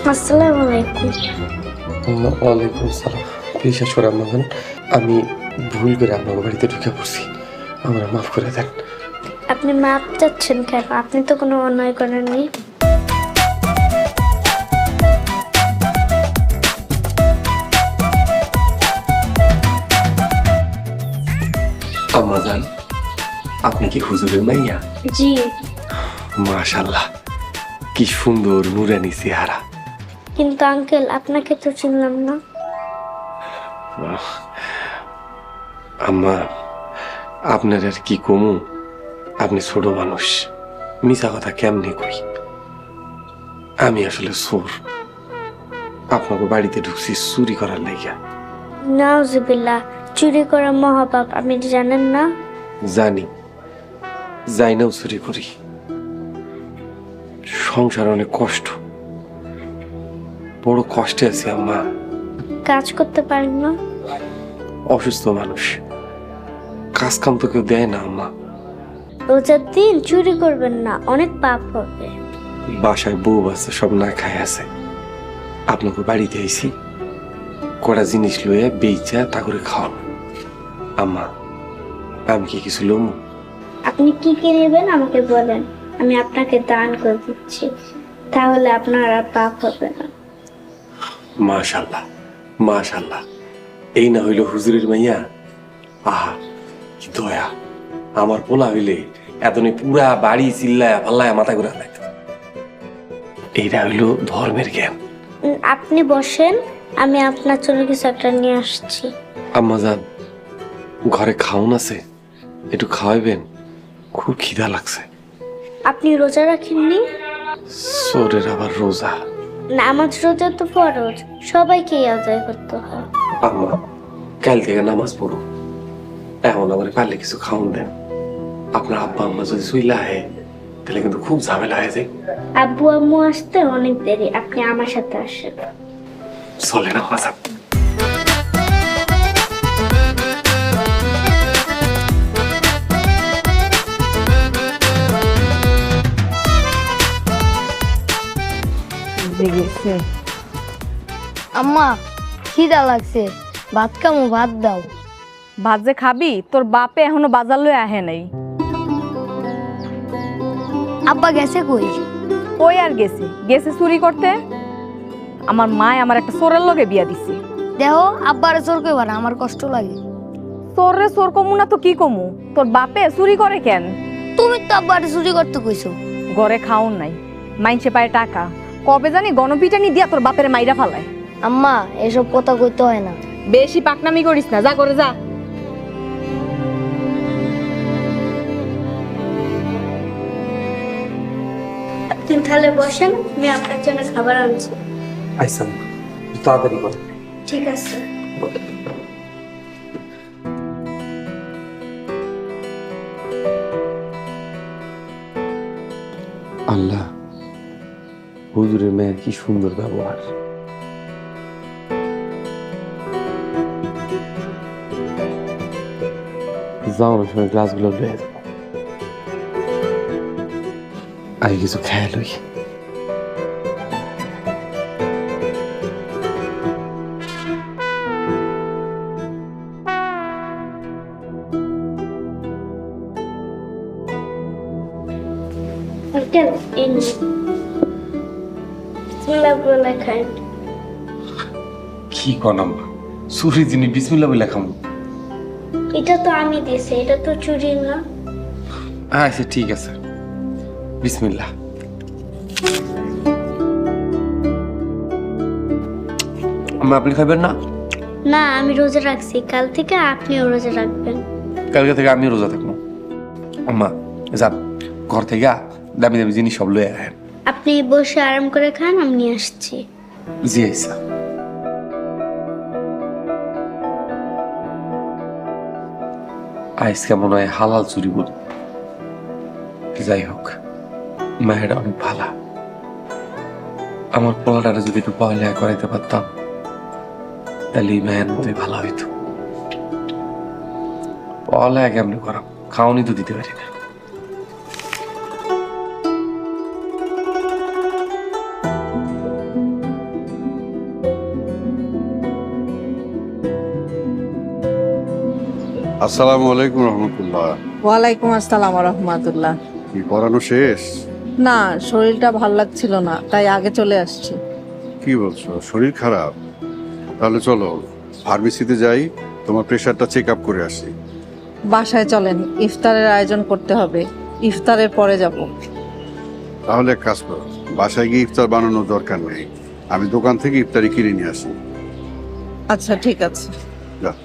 আসসালামু আলাইকুম। ওয়ালাইকুম আসসালাম। বিশ্বাস করে আম্মাজান, আমি ভুল করে আপনার বাড়িতে ঢুকে পড়ছি, আমার মাফ করে দেন। আপনি মাপ চাচ্ছেন কেন? আপনি তো কোনো অন্যায় করেননি। আম্মাজান, আপনি কি হুজুরের মাইয়া? জি। মাশাআল্লাহ, কি সুন্দর নুরানি চেহারা। কিন্তু আঙ্কেল, আপনাকে তো চিনলাম না। আম্মা, আপনার আর কি কমু, আপনি ছোট মানুষ, মিছা কথা কেমনে কই। আমি আসলে চোর, আপনাকে বাড়িতে ঢুকছি চুরি করার লাইগা। নাউজুবিল্লাহ, চুরি করা মহাপাপ, আপনি জানেন না? জানি, যাই নাও চুরি করি। সংসার অনেক কষ্ট, বড় কষ্টে আছি আম্মা। কাজ করতে পারেন না? অসুস্থ মানুষ, কাজ কাম তো কেউ দেয় না আম্মা। রোজার দিন চুরি করবেন না, অনেক পাপ হবে। বাসায় বউ বাচ্চা সব না খায় আছে, আপনাকে বাড়িতে আইছি, কড়া জিনিস লয়ে বেচা তা করে খাওয়ান। আম্মা, আমি কি কিছু লমু? আপনি কি কি নেবেন আমাকে বলেন, আমি আপনাকে দান করে দিচ্ছি, তাহলে আপনার আর পাপ হবে না। মাশাআল্লাহ, মাশাআল্লাহ, এই না হইল হুজুরের মাইয়া। আহা, কি দয়া। আমার পোলা হইলে এতনি পুরা বাড়ি চিল্লায় পাল্লায় মাথা ঘুরা লাগত। এইটা হইল ধর্মের জ্ঞান। আপনি বসেন, আমি আপনার জন্য কিছু একটা নিয়ে আসছি। আম্মা জান, ঘরে খাওন আছে, একটু খাওয়াইবেন, খুব খিদা লাগছে। আপনি রোজা রাখেননি? সোরের আবার রোজা? নামাজ রোজা তো ফরজ, সবাইকে আদায় করতে হয়। আম্মা, কাল থেকে নামাজ পড়ো, এখন আমার পারলে কিছু খাওন দেন। আপনার আব্বা আম্মা যদি শুইলা আহে তাহলে কিন্তু খুব ঝামেলা হয়ে যায়। আব্বু আম্মু আসতে অনেক দেরি, আপনি আমার সাথে আসেন। চলে না মাঝা। আম্মা, খিদা লাগছে, ভাত খামু, ভাত দাও। ভাত যে খাবি, তোর বাপে এখনো বাজার লয়ে আহে নাই। আব্বা গেছে কই? কই আর গেছে, গেছে চুরি করতে। আমার মায় আমার একটা চোরের লগে বিয়া দিছে। দেহ, আব্বারে চোর কইবা না, আমার কষ্ট লাগে। চোররে চোর কমু না তো কি কমু, তোর বাপে চুরি করে কেন? তুমি তো আব্বারে চুরি করতে কইছো। ঘরে খাওন নাই, মাইনসে পায় টাকা, কবে জানি গণপিটানি দিয়া তোর বাপের মাইরা ফালায়। আম্মা, এসব কথা কইতে হয় না। বেশি পাকনামি করিস না, যা করে যা। আপনি তাহলে বসেন, আমি আপনার জন্য খাবার আনছি। আইসান, তাড়াতাড়ি কর। ঠিক আছে। আল্লাহ, হুজুরের মেয়ের কি সুন্দর ব্যবহার। যাওয়ানোর সময় গ্লাসগুলো লয়ে যাবো, আগে কিছু খেয়ে লই। আঙ্কেল, এই নিন। বিসমিল্লাহ বলে খান। কি কনাম, সুরি জিনি বিসমিল্লাহ বলে খামু? এটা তো আমি দিয়েছি, এটা তো চুরি না। আচ্ছা ঠিক আছে, বিসমিল্লাহ। আম্মা, আপনি খাবেন না? না, আমি রোজা রাখছি, কাল থেকে আপনিও রোজা রাখবেন। কালকে থেকে আমি রোজা থাকবো। আম্মা যান, ঘর থেকে দামি দামি জিনিস সব লয়ে আহেন। আপনি বসে আরাম করে খান, আমি নিয়ে আসছি। জি আইসা। আইস কেমন হয় হালাল চুরি করি। যাই হোক, মায়েরা অনেক ভালা। আমার পোলাটারে যদি একটু পড়ালেখা করাইতে পারতাম তাহলে এই মায়ের মতোই ভালো হইতো। পড়ালেখা কেমনি করাম, খাওয়ানি তো দিতে পারি না। আসসালামু আলাইকুম রহমতুল্লাহ। ওয়ালাইকুম আসসালাম রহমতুল্লাহ। কি পড়ানো শেষ? না, শরীরটা ভাল লাগছিল না, তাই আগে চলে আসছি। কি বলছো, শরীর খারাপ? তাহলে চলো ফার্মেসিতে যাই, তোমার প্রেশারটা চেক আপ করে আসি। বাসায় চলেন, ইফতারের আয়োজন করতে হবে, ইফতারের পরে যাব। তাহলে এক কাজ করো, বাসায় গিয়ে ইফতার বানানোর দরকার নেই, আমি দোকান থেকে ইফতারি কিনে নিয়ে আসি। আচ্ছা ঠিক আছে। যাও,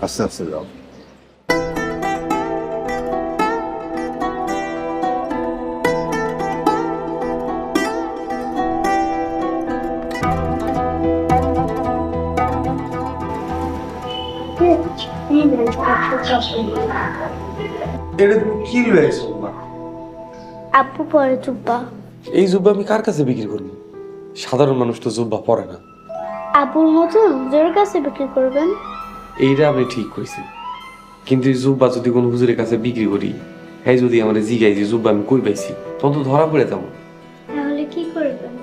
আস্তে আস্তে যাও। এটা তুমি কি লয়েছো মা? আপু পরে জুব্বা। এই জুব্বা আমি কার কাছে বিক্রি করবো? সাধারণ মানুষ তো জুব্বা পরে না। আপুর মতন হুজুরের কাছে বিক্রি করবেন? এইটা আপনি ঠিক কইছেন, কিন্তু এই জুব্বা যদি কোনো হুজুরের কাছে বিক্রি করি, হ্যাঁ যদি আমার জিগাই যে জুব্বা আমি কই পাইছি, তখন তো ধরা পড়ে যাবো। তাহলে কি করবেন?